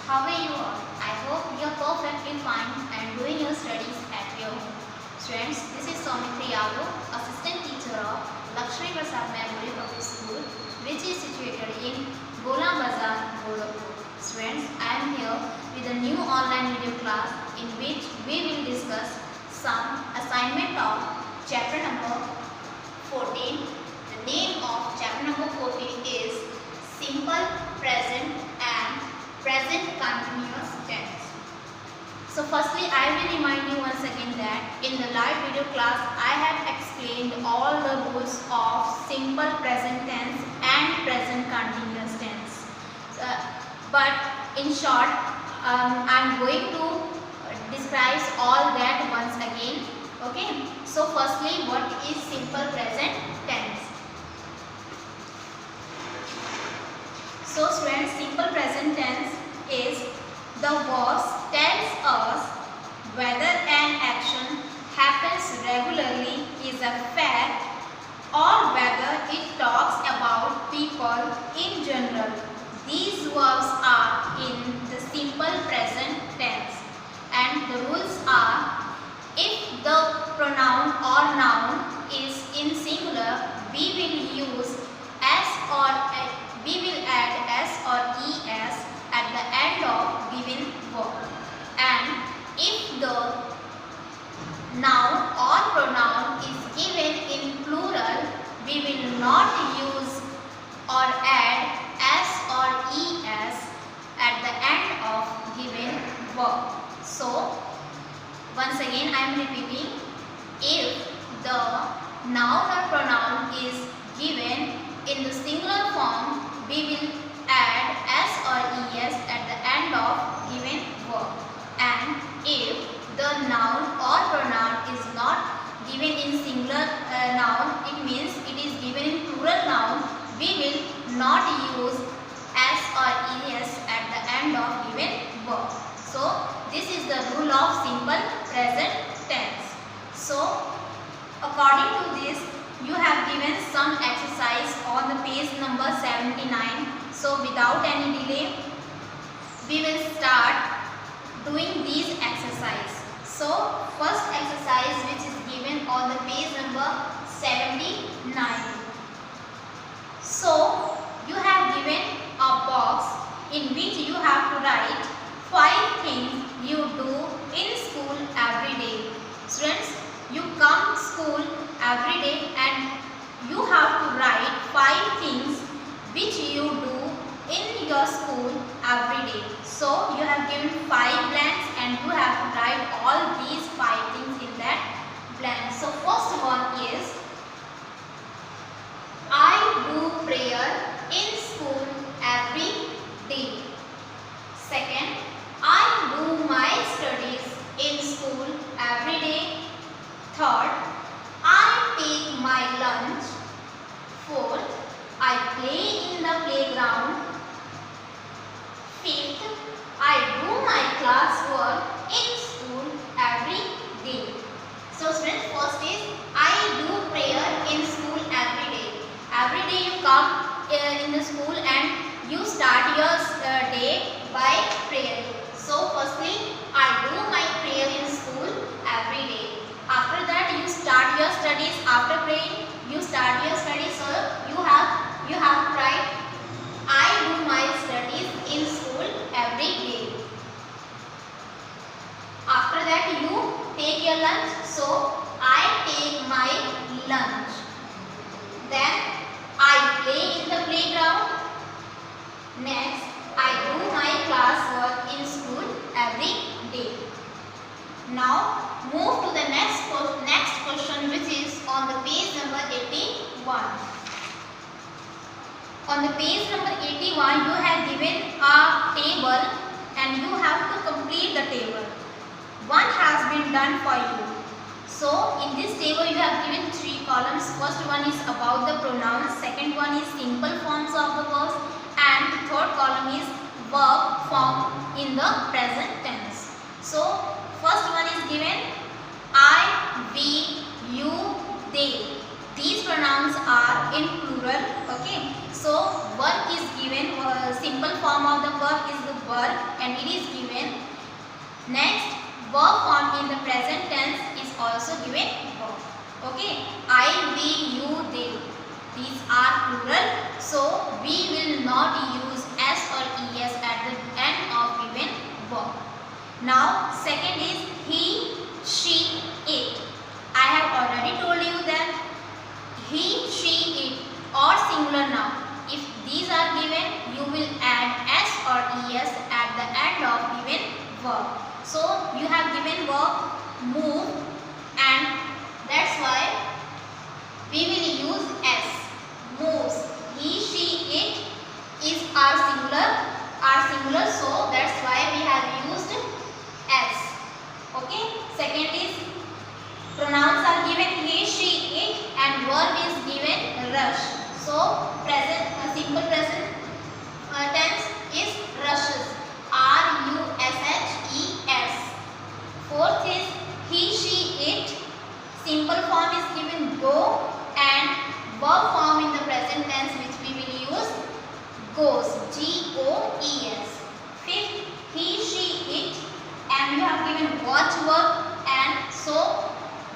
How are you all? I hope you are perfectly fine and doing your studies at your home. Students, this is Soumitra Yadav, Assistant Teacher of Lakshmi Prasad Memorial Public School, which is situated in Gola Bazar, Gorakhpur. Students, I am here with a new online video class in which we will discuss some assignment of chapter number 14. The name of chapter number 14 is Simple Present and Present Continuous Tense. So firstly, I will remind you once again that in the live video class I have explained all the rules of simple present tense and present continuous tense. But in short, I am going to describe all that once again. Okay. So firstly, what is simple present tense? So students, simple present tense is the verb tells us whether an action happens regularly, is a fact, or whether it talks about people in general. These verbs are in the simple present tense, and the rules are: if the pronoun or noun is in singular, we will use s or we will add s or es at the end of given verb, and if the noun or pronoun is given in plural, we will not use or add s or es at the end of given verb. So once again I am repeating: if the noun or pronoun is given in the singular form, we will add s or es at the end of given verb, and if the noun or pronoun is not given in singular noun, it means it is given in plural noun, we will not use s or es at the end of given verb. So this is the rule of simple present tense. So according to this, you have given some exercise on the page number 79. So without any delay, we will start doing these exercise. So first exercise which is given on the page number 79. So you have given a box in which you have to write 5 things you do in school every day. Students, you come to school every day and you have to write 5 things which you do in your school every day. So you have given 5 blanks and you have to write all these 5 things in that blank. So first one is: I do prayer in school every day. Second, I do my studies in school every day. Third, I take my lunch. Fourth, I play in the playground. Fifth, I do my classwork in school every day. So students, first is I do prayer in school every day. Every day you come in the school and you start your day by prayer. So firstly, I do my prayer in school every day. After that, you start your studies. After praying, you start your studies. So you have to write I do my studies in school every day. After that, you take your lunch. So I take my lunch. Then I play in the playground. Next, I do my classwork in school every day. Now move to the next question, which is on the page number 81. On the page number 81, you have given a table and you have to complete the table. One has been done for you. So in this table you have given 3 columns. First one is about the pronouns, second one is simple forms of the verbs, and the third column is verb form in the present tense. So first one is given I, we, you, they. These pronouns are in plural. Okay. So verb is given, simple form of the verb is the work and it is given. Next, verb form in the present tense is also given verb. Okay, I, we, you, they. These are plural, so we will not use s or es at the end of given verb. Now, second is he, she, it. I have already told you that he, she, it or singular noun. If these are given, you will add s or es at the end of given verb. So you have given verb move, and that's why we will use s. Moves. He, she, it is our singular, so that's why we have used s. Okay. Second is pronouns are given he, she, it, and verb is given rush. So present, simple present tense is rushes. R-U-S-H-E-S. Fourth is he, she, it. Simple form is given go, and verb form in the present tense which we will use goes. G-O-E-S. Fifth, he, she, it, and we have given watch verb, and so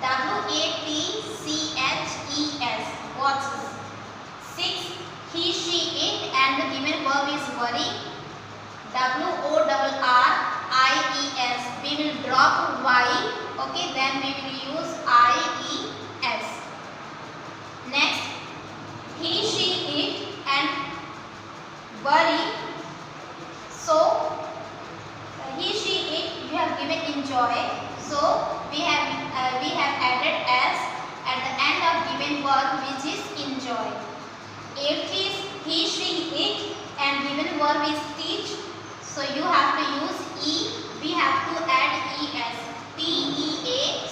W-A-T-C-H-E-S. Watches. Sixth, he, she, it, and the given verb is worry. W-O-R-R-I-E-S. We will drop Y. Okay, then we will use I-E-S. Next, he, she, it, and worry. So, he, she, it, we have given enjoy. So, we have added s at the end of given verb which is enjoy. Eighth is he, she, it, and given verb is teach. So, you have to use e. We have to add es. T-E-A-C-H-E-S.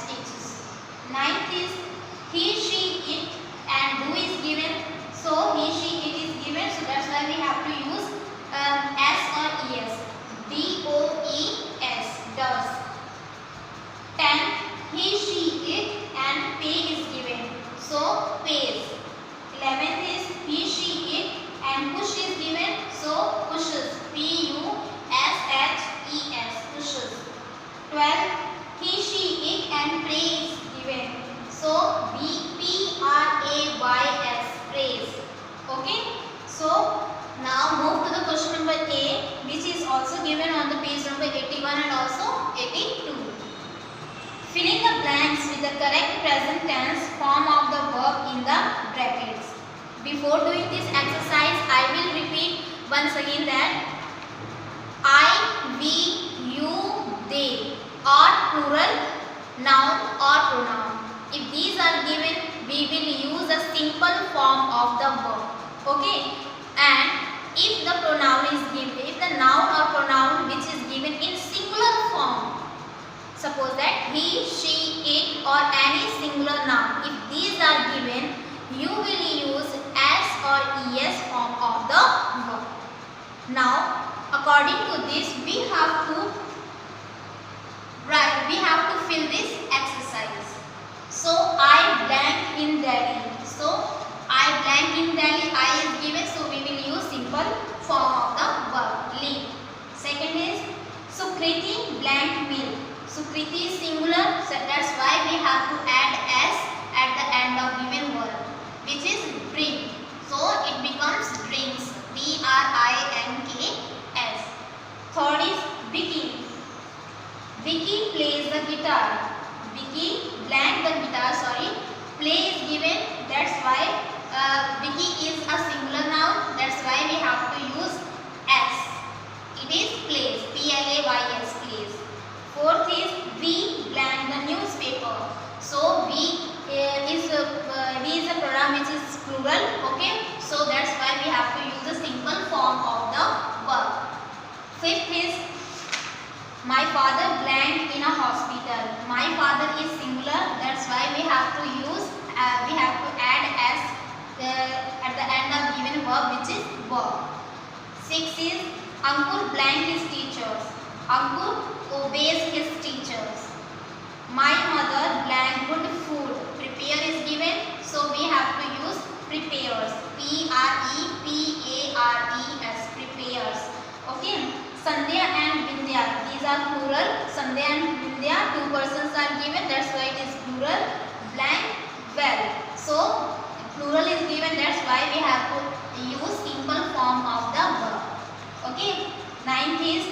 Teaches. Ninth is he, she, it, and do is given. So he, she, it is given. So that's why we have to use s or es. D-O-E-S. Does. 10. He, she, it, and pay is given. So pays. 11th is he, she, it, and push is given. So pushes. P-U-S-H-E-S. Pushes. 12. He, she, it, and pray is given. So P-R-A-Y-S. Praise. Okay. So now move to the question number A, which is also given on the page number 81 and also 82. Filling the blanks with the correct present tense form of the verb in the brackets. Before doing this exercise, I will repeat once again that I, we, you, they are plural noun or pronoun. If these are given, we will use a simple form of the verb. Okay, and if the pronoun is given, if the noun or pronoun which is given in singular form, suppose that he, she, it, or any singular noun, if these are given, you will use s or es form of the verb. Now, according to this, we have to fill this exercise. So I blank in Delhi. So I blank in Delhi. I is given, so we will use simple form of the verb. Leave. Second is Sukriti blank milk. Sukriti is singular, so that's why we have to add s at the end of given verb, which is bring. So it becomes drinks. B-R-I-N-K-S. Third is Vicky. Vicky plays the guitar. Vicky blank the guitar, play is given, that's why Vicky is a singular noun, that's why we have to use s. It is plays, P-L-A-Y-S, plays. Fourth is we blank the newspaper. So we is a pronoun which is plural, okay, so that's why we have to use the simple form of the verb. Fifth is my father blank in a hospital. My father is singular, that's why we have to add s at the end of given verb, which is verb. Sixth is Ankur blank his teachers. Ankur obeys his teachers. My mother blank good food. Prepare is given, so we have to use prepares. P-R-E-P-A-R-E-S, prepares. plural. Sandhya and Vindhya, two persons are given, that's why it is plural. Blank, well. So plural is given, that's why we have to use simple form of the verb. Okay. Ninth is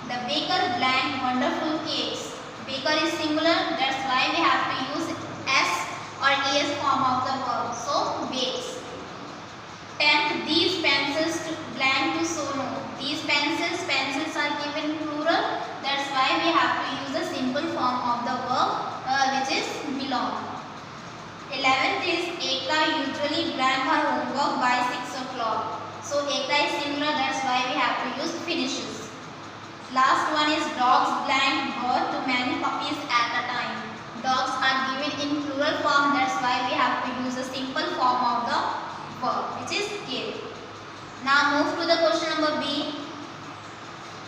the baker blank wonderful cakes. Baker is singular, that's why we have to use s or es form of the verb. So bakes. 10th, these pencils to blank to sono. These pencils are given plural, that's why we have to use the simple form of the verb which is belong. 11th is Ekta usually blank her homework by 6 o'clock. So Ekta is singular, that's why we have to use finishes. Last one is dogs blank birth to many puppies at a time. Dogs are given in plural form, that's why we have to use a simple form of the verb which is give. Now move to the question number B.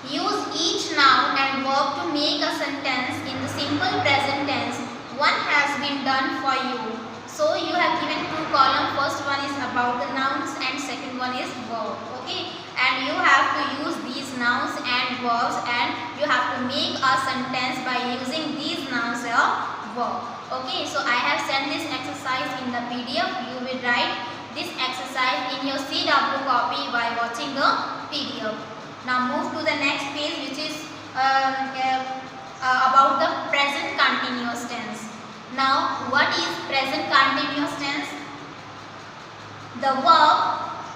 Use each noun and verb to make a sentence in the simple present tense. One has been done for you. So you have given two columns. First one is about the nouns and second one is verb. Okay, and you have to use these nouns and verbs and you have to make a sentence by using these nouns or verb. Okay, so I have sent this exercise in the PDF. You will write this exercise in your CW copy by watching the PDF. Now move to the next page, which is about the present continuous tense. Now what is present continuous tense? The verb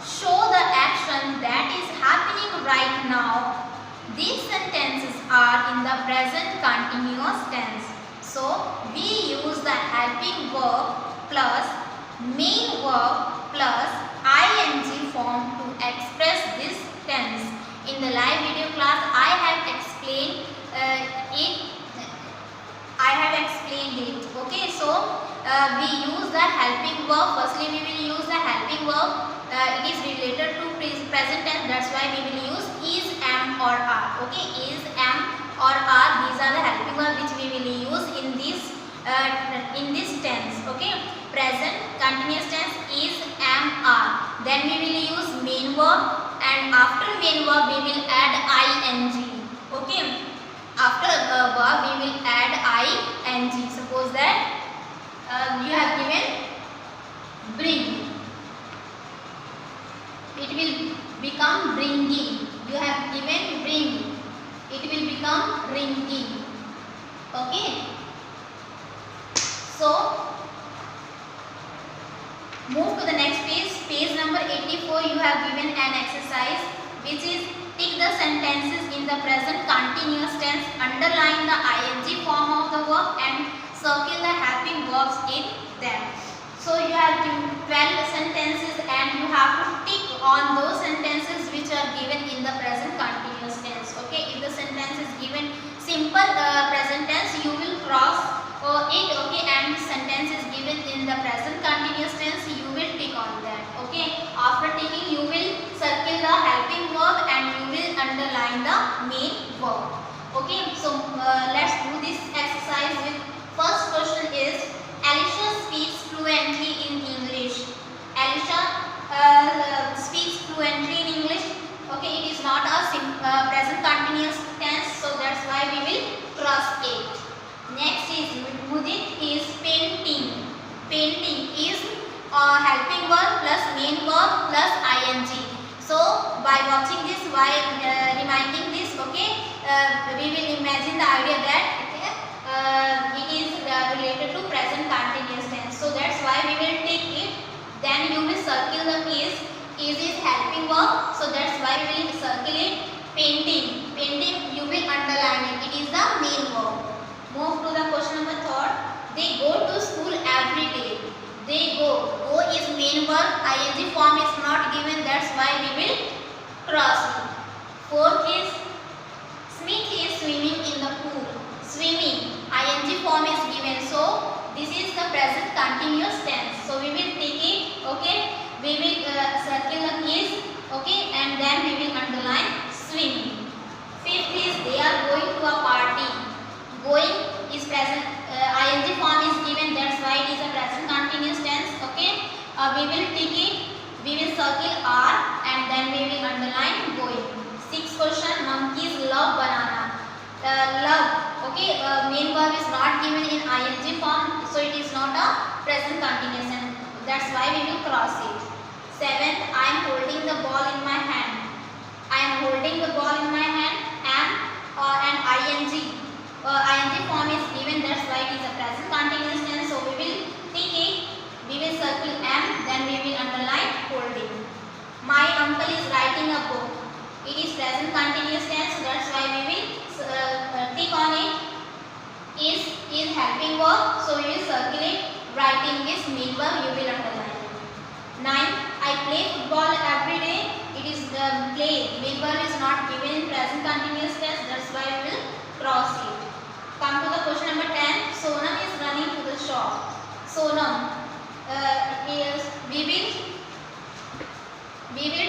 show the action that is happening right now. These sentences are in the present continuous tense. So we use the helping verb plus main verb plus ing form to express this tense. In the live video class I have explained it. Okay, so we use the helping verb. Firstly we will use the helping verb. It is related to present tense, that's why we will use is, am or are. Okay, is, am or are, these are the helping verb which we will use in this tense. Okay, present continuous tense is, am, are. Then we will use main verb and after main verb we will add ing. Okay, after verb we will add ing. Suppose that you have given bring, it will become bringing. You have given bring, it will become ringing. Okay, so move to the next page. Page number 84. You have given an exercise which is tick the sentences in the present continuous tense, underline the ing form of the verb and circle the helping verbs in them. So you have given 12 sentences and you have to tick on those sentences which are given in the present continuous tense. Okay, if the sentence is given simple present tense, you will cross it. Okay, and sentence is given in the present continuous tense, you will tick on that. Okay, after ticking you will circle the helping verb and you will underline the main verb. Okay, so let's do this exercise with first question is Alicia speaks fluently in English. Alicia speaks fluently in English. Okay, it is not a present continuous tense, so that's why we will cross it. Next is Mudit is painting. Painting is helping verb plus main verb plus ing. So by watching this, by reminding this, okay, we will imagine the idea that it is related to present continuous tense. So that's why we will take it. Then you will circle the is. Is helping verb. So that's why we will circle it. Painting. Painting you will underline it. It is the main verb. Move to the question number 3rd. They go to school every day. They go. Go is main verb. Ing form is not given. That's why we will cross it. 4th is Smith is swimming in the pool. Swimming. Ing form is given. So this is the present continuous tense. So we will take it. Okay. We will circle the is. Okay. And then we will underline swimming. 5th is they are going to a party. Going is present. Ing form is given. That's why it is a present continuous tense. Okay. We will take it. We will circle are and then we will underline going. 6th question. Monkeys love banana. Love verb is not given in ing form, so it is not a present continuous, and that's why we will cross it. 7th, I am holding the ball in my hand. I am holding the ball in my hand. Am and ing. Ing form is given, that's why it is a present continuous tense. So we will take it. We will circle am, then we will underline holding. My uncle is writing a book. It is present continuous tense, so that's why we will tick on it. Is helping verb, so we will circle it. Writing is mean verb, you will underline. 9th, I play football every day. It is the play. Mean verb is not given in present continuous tense, that's why we will cross it. Come to the question number 10. Sonam is running to the shop. Sonam we will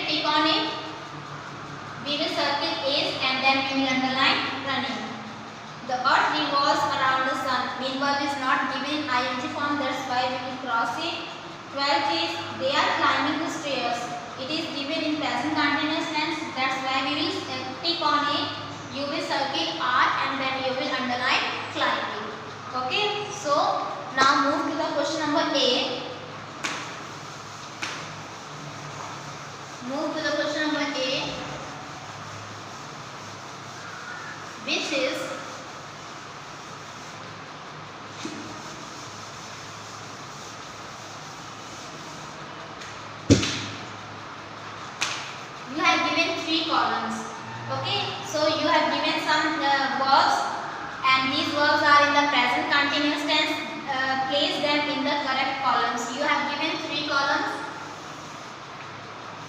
tick on it. We will circle is and then we will underline running. The earth revolves around the sun. Mean verb is not given in ing form, that's why we will cross it. 12th is they are climbing the stairs. It is given in present continuous tense, that's why we will tick on it. You will circle are and then you will underline climbing. Okay, so now move to the question number 8. Move to the question number 8, which is you have given 3 columns. Okay, so you have given some verbs, and these verbs are in the present continuous tense. Place them in the correct columns. You have given 3 columns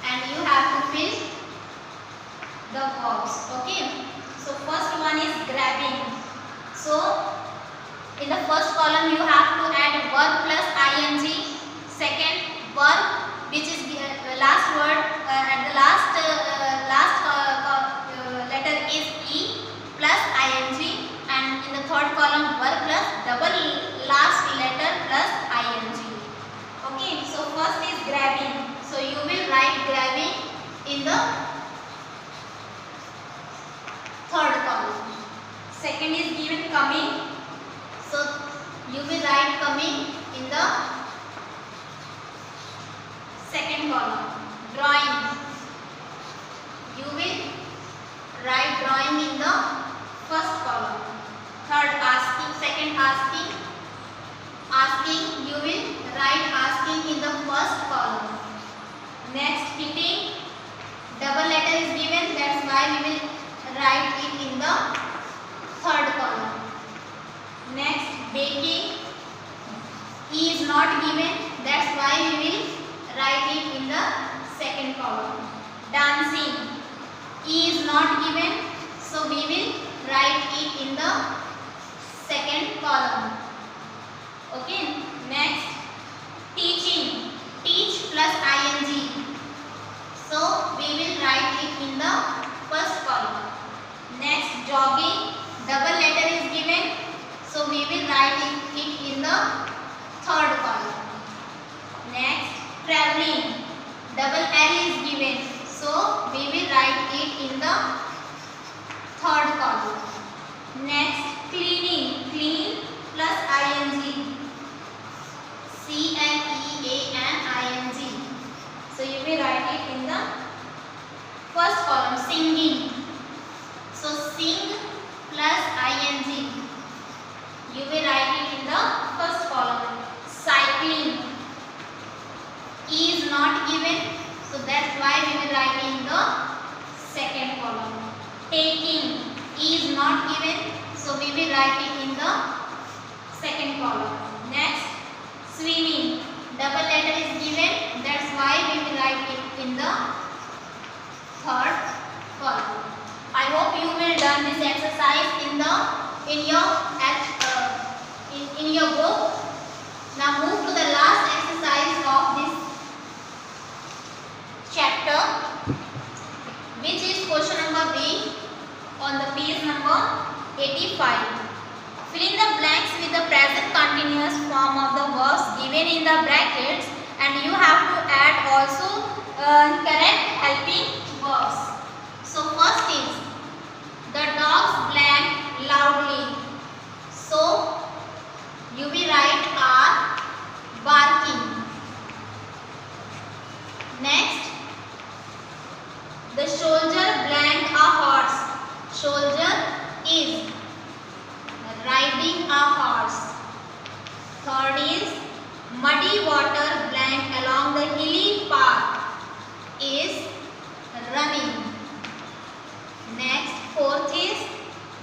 and you have to fill the verbs. Okay, so first one is grabbing. So in the first column you have to add verb plus ing. Second, verb which is last word at the last letter is e plus ing, and in the third column verb plus double last letter plus ing. Okay, so first is grabbing. So you will write grabbing in the third column. Second is given coming. So you will write coming in the second column. Drawing. You will write drawing in the first column. Third, asking. Second, asking. Asking, you will write asking in the first column. Next, hitting. Double letter is given, that's why we will write it in the third column. Next, baking. E is not given, that's why we will write it in the second column. Dancing. E is not given, so we will write it in the second column. Okay, next, teaching. Teach plus ing. So we will write it in the first column. Next, jogging. Double letter is given, so we will write it in the third column. Next, traveling. Double L is given, so we will write it in the third column. Next, cleaning. Clean plus ing. CLEANING. So you will write it in the first column. Singing. So sing plus ing. You will write it in the first column. Cycling. E is not given, so that's why we will write in the second column. Taking. E is not given, so we will write it in the second column. Next, swimming. Double letter is given, that's why we will write it in the third column. I hope you will done this exercise in your book. Now move to the last exercise of this chapter, which is question number B on the page number 85. Fill in the blanks with the present continuous form of the verbs given in the brackets, and you have to add also correct helping verbs. So first is the dogs blank loudly. So muddy water blank along the hilly path is running. Next, fourth is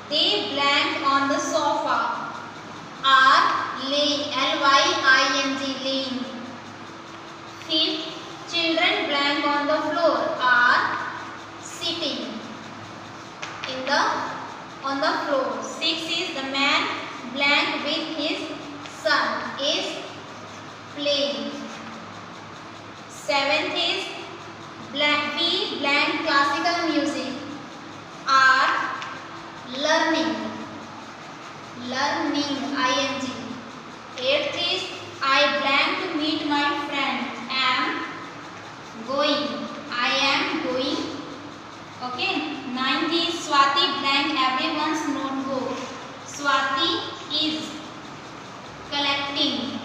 they blank on the sofa are laying, Lying, laying. Fifth, children blank on the floor are sitting on the floor. Sixth is the man blank with his son is playing. Seventh is we blank classical music are learning, ing. Eighth is I blank to meet my friend am going, I am going. Okay. Ninth is Swati blank everyone's notebook. Swati is collecting.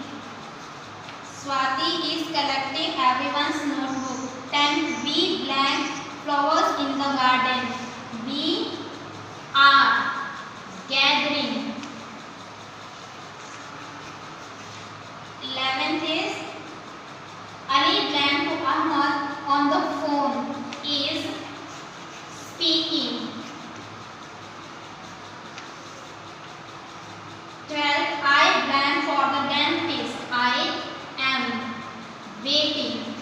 Swati is collecting everyone's notebook. 10th, we blank flowers in the garden. We are gathering. 11th is Ali blank to Ahmad on the phone is speaking. 12th, I blank for the dentist. I am waiting.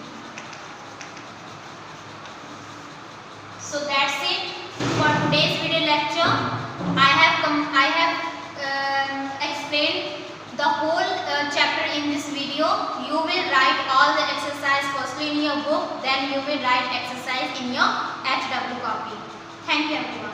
So that's it for today's video lecture. I have explained the whole chapter in this video. You will write all the exercise firstly in your book, then you will write exercise in your HW copy. Thank you everyone.